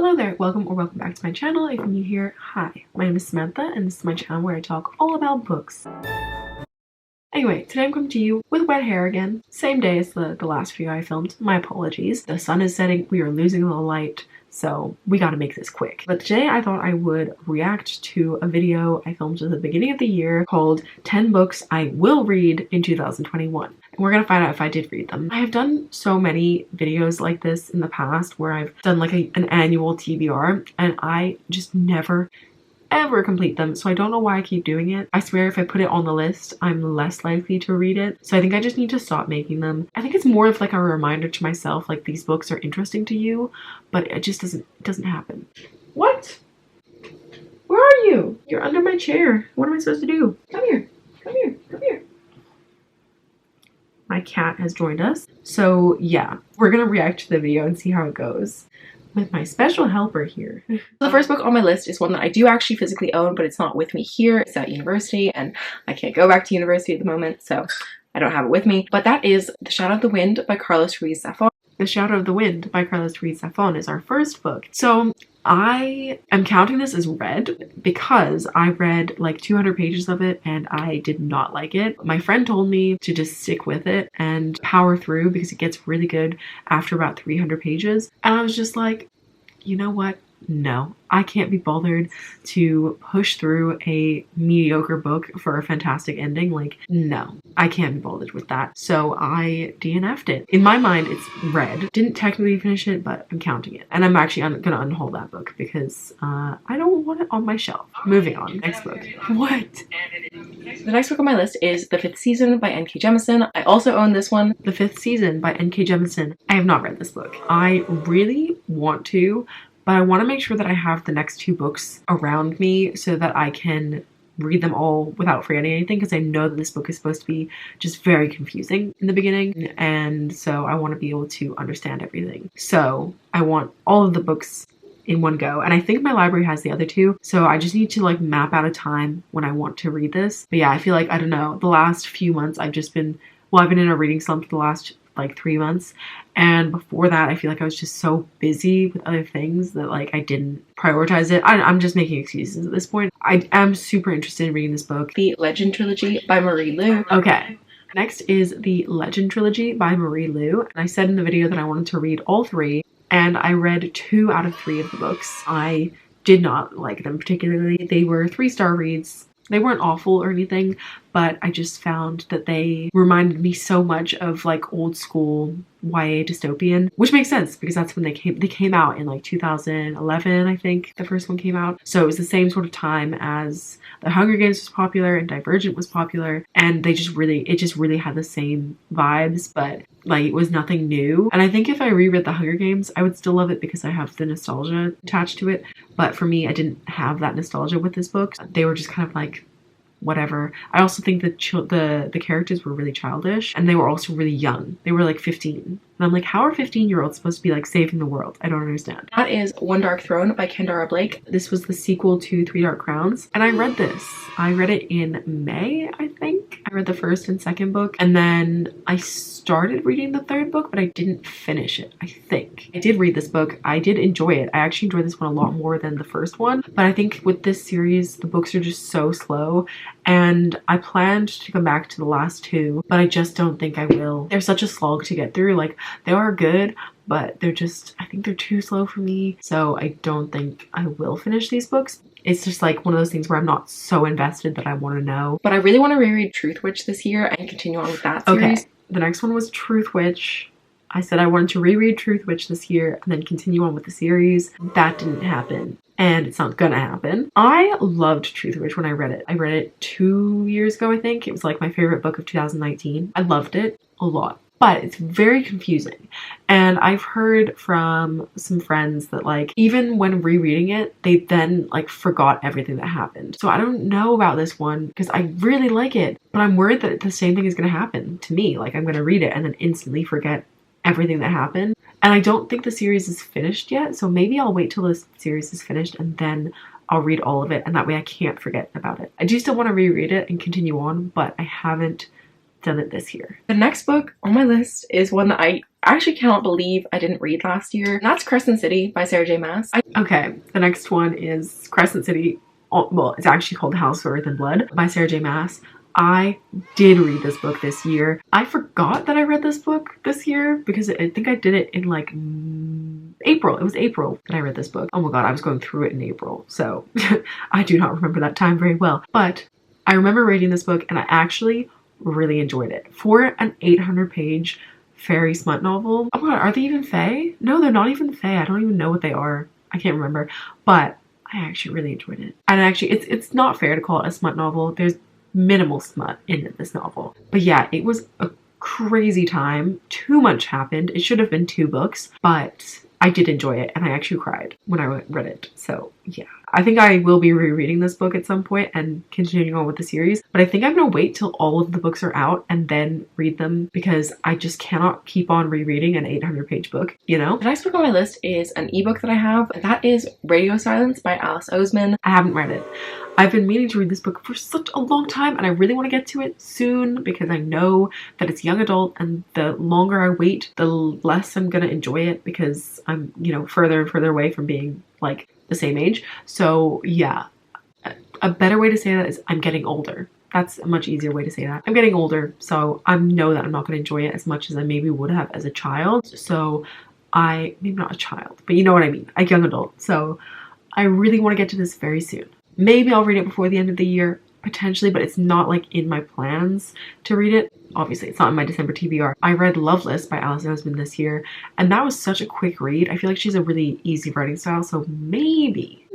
Hello there, welcome or welcome back to my channel. If you're new here, hi, my name is Samantha and this is my channel where I talk all about books. Anyway, today I'm coming to you with wet hair again. Same day as the last video I filmed. My apologies. The sun is setting, we are losing the light, so we gotta make this quick. But today I thought I would react to a video I filmed at the beginning of the year called 10 Books I Will Read in 2021. And we're gonna find out if I did read them. I have done so many videos like this in the past where I've done like an annual TBR and I just never ever complete them, so I don't know why I keep doing it. I swear if I put it on the list, I'm less likely to read it. So I think I just need to stop making them. I think it's more of like a reminder to myself, like these books are interesting to you, but it just doesn't happen. What? Where are you? You're under my chair. What am I supposed to do? Come here. Come here. Come here. My cat has joined us. So yeah, we're gonna react to the video and see how it goes with my special helper here. The first book on my list is one that I do actually physically own, but it's not with me here. It's at university and I can't go back to university at the moment, so I don't have it with me. But that is The Shadow of the Wind by Carlos Ruiz Zafón. The Shadow of the Wind by Carlos Ruiz Zafón is our first book. So I am counting this as read because I read like 200 pages of it and I did not like it. My friend told me to just stick with it and power through because it gets really good after about 300 pages. And I was just like, you know what? No, I can't be bothered to push through a mediocre book for a fantastic ending. Like, no, I can't be bothered with that. So I DNF'd it. In my mind, it's read. Didn't technically finish it, but I'm counting it. And I'm actually gonna unhaul that book because I don't want it on my shelf. Moving on, next book. What? The next book on my list is The Fifth Season by N.K. Jemisin. I also own this one, The Fifth Season by N.K. Jemisin. I have not read this book. I really want to, but I want to make sure that I have the next two books around me so that I can read them all without forgetting anything, because I know that this book is supposed to be just very confusing in the beginning, and so I want to be able to understand everything. So I want all of the books in one go, and I think my library has the other two, so I just need to like map out a time when I want to read this. But yeah, I feel like, I don't know, the last few months I've been in a reading slump for the last like 3 months, and before that I feel like I was just so busy with other things that like I didn't prioritize it. I'm just making excuses at this point. I am super interested in reading this book, The Legend Trilogy by Marie Lu. Okay, next is The Legend Trilogy by Marie Lu, and I said in the video that I wanted to read all three, and I read 2 out of 3 of the books. I did not like them particularly. They were 3-star reads. They weren't awful or anything, but I just found that they reminded me so much of like old school YA dystopian, which makes sense because that's when they came out in like 2011, I think the first one came out. So it was the same sort of time as The Hunger Games was popular and Divergent was popular, and it just really had the same vibes, but like it was nothing new. And I think if I reread The Hunger Games, I would still love it because I have the nostalgia attached to it. But for me, I didn't have that nostalgia with this book. They were just kind of like whatever. I also think that the characters were really childish, and they were also really young. They were like 15. And I'm like, how are 15-year-olds supposed to be like saving the world? I don't understand. That is One Dark Throne by Kendara Blake. This was the sequel to Three Dark Crowns, and I read this. I read it in May, I think. I read the first and second book, and then I started reading the third book, but I didn't finish it, I think. I did read this book. I did enjoy it. I actually enjoyed this one a lot more than the first one, but I think with this series, the books are just so slow, and I planned to come back to the last 2, but I just don't think I will. They're such a slog to get through. Like, they are good, but they're just, I think they're too slow for me, so I don't think I will finish these books. It's just like one of those things where I'm not so invested that I want to know. But I really want to reread Truthwitch this year and continue on with that series. Okay, the next one was Truthwitch. I said I wanted to reread Truthwitch this year and then continue on with the series. That didn't happen, and it's not gonna happen. I loved Truthwitch when I read it. I read it 2 years ago, I think. It was like my favorite book of 2019. I loved it a lot, but it's very confusing. And I've heard from some friends that like even when rereading it, they then like forgot everything that happened. So I don't know about this one because I really like it, but I'm worried that the same thing is gonna happen to me. Like I'm gonna read it and then instantly forget everything that happened. And I don't think the series is finished yet, so maybe I'll wait till the series is finished and then I'll read all of it, and that way I can't forget about it. I do still want to reread it and continue on, but I haven't done it this year. The next book on my list is one that I actually cannot believe I didn't read last year. And that's Crescent City by Sarah J Maas. Okay, the next one is Crescent City. Well, it's actually called House of Earth and Blood by Sarah J Maas. I did read this book this year. I forgot that I read this book this year because I think I did it in like April. It was April that I read this book. Oh my god, I was going through it in April. So I do not remember that time very well. But I remember reading this book and I actually really enjoyed it. For an 800-page fairy smut novel. Oh my god, are they even fae? No, they're not even fae. I don't even know what they are. I can't remember. But I actually really enjoyed it. And actually, it's not fair to call it a smut novel. There's minimal smut in this novel. But yeah, it was a crazy time. Too much happened. It should have been 2 books, but I did enjoy it and I actually cried when I read it. So yeah, I think I will be rereading this book at some point and continuing on with the series, but I think I'm gonna wait till all of the books are out and then read them because I just cannot keep on rereading an 800-page book, you know? The next book on my list is an ebook that I have, and that is Radio Silence by Alice Oseman. I haven't read it. I've been meaning to read this book for such a long time and I really want to get to it soon because I know that it's young adult, and the longer I wait, the less I'm gonna enjoy it because I'm, you know, further and further away from being like the same age. So yeah, a better way to say that is I'm getting older. That's a much easier way to say that. I'm getting older, so I know that I'm not going to enjoy it as much as I maybe would have as a child. So maybe not a child, but you know what I mean, a young adult. So I really want to get to this very soon. Maybe I'll read it before the end of the year, potentially, but it's not like in my plans to read it. Obviously, it's not in my December TBR. I read Loveless by Alice Oseman this year, and that was such a quick read. I feel like she's a really easy writing style, so maybe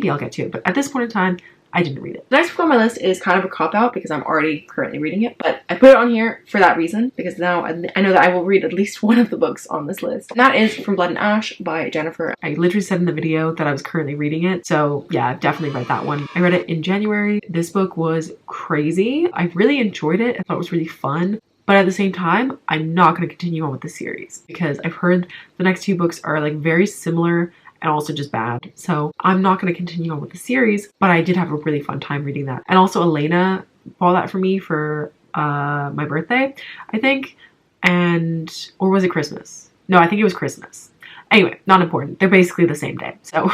I'll get to it. But at this point in time, I didn't read it. The next book on my list is kind of a cop-out because I'm already currently reading it, but I put it on here for that reason because now I know that I will read at least one of the books on this list. And that is From Blood and Ash by Jennifer. I literally said in the video that I was currently reading it, so yeah, I've definitely read that one. I read it in January. This book was crazy. I really enjoyed it. I thought it was really fun. But at the same time, I'm not going to continue on with the series because I've heard the next 2 books are like very similar and also just bad. So I'm not going to continue on with the series, but I did have a really fun time reading that. And also Elena bought that for me for my birthday, I think. Or was it Christmas? No, I think it was Christmas. Anyway, not important. They're basically the same day. So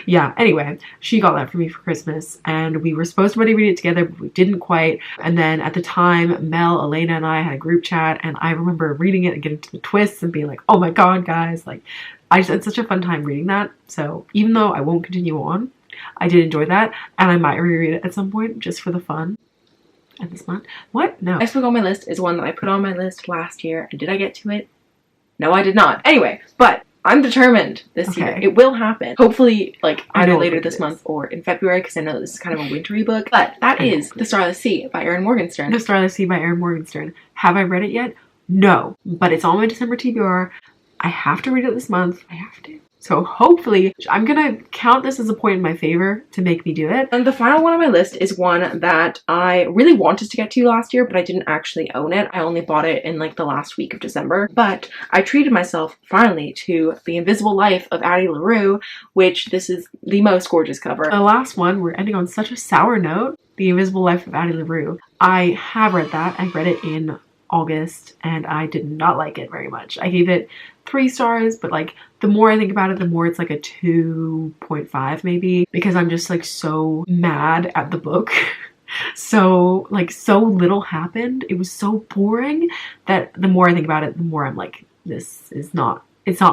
yeah, anyway, she got that for me for Christmas and we were supposed to read it together, but we didn't quite. And then at the time, Mel, Elena, and I had a group chat and I remember reading it and getting to the twists and being like, oh my god, guys, like I just had such a fun time reading that. So even though I won't continue on, I did enjoy that and I might reread it at some point just for the fun. And this month, what? No. Next book on my list is one that I put on my list last year, and did I get to it? No, I did not. Anyway, but I'm determined this year. It will happen. Hopefully, like either later this month or in February, because I know this is kind of a wintry book. But that is The Starless Sea by Erin Morgenstern. The Starless Sea by Erin Morgenstern. Have I read it yet? No, but it's on my December TBR. I have to read it this month. I have to. So hopefully, I'm gonna count this as a point in my favor to make me do it. And the final one on my list is one that I really wanted to get to last year, but I didn't actually own it. I only bought it in like the last week of December. But I treated myself finally to The Invisible Life of Addie LaRue, which this is the most gorgeous cover. The last one, we're ending on such a sour note. The Invisible Life of Addie LaRue. I have read that. I read it in August and I did not like it very much. I gave it 3 stars, but like the more I think about it, the more it's like a 2.5 maybe, because I'm just like so mad at the book. So like so little happened. It was so boring that the more I think about it, the more I'm like, it's not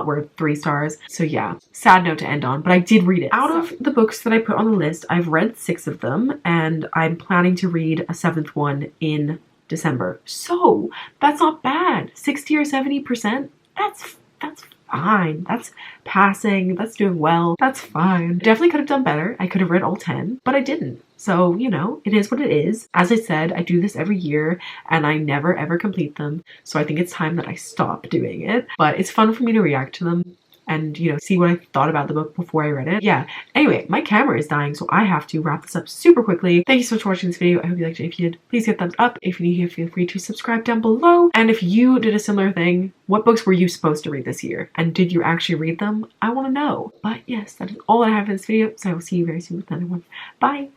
worth 3 stars. So yeah, sad note to end on, but I did read it. Out of the books that I put on the list, I've read 6 of them and I'm planning to read a 7th one in December. So that's not bad. 60 or 70%. That's fine. That's passing. That's doing well. That's fine. Definitely could have done better. I could have read all 10, but I didn't. So, you know, it is what it is. As I said, I do this every year and I never ever complete them. So I think it's time that I stop doing it. But it's fun for me to react to them and, you know, see what I thought about the book before I read it. Yeah. Anyway, my camera is dying, so I have to wrap this up super quickly. Thank you so much for watching this video. I hope you liked it. If you did, please hit a thumbs up. If you're new here, feel free to subscribe down below. And if you did a similar thing, what books were you supposed to read this year? And did you actually read them? I want to know. But yes, that is all I have for this video. So I will see you very soon with another one. Bye.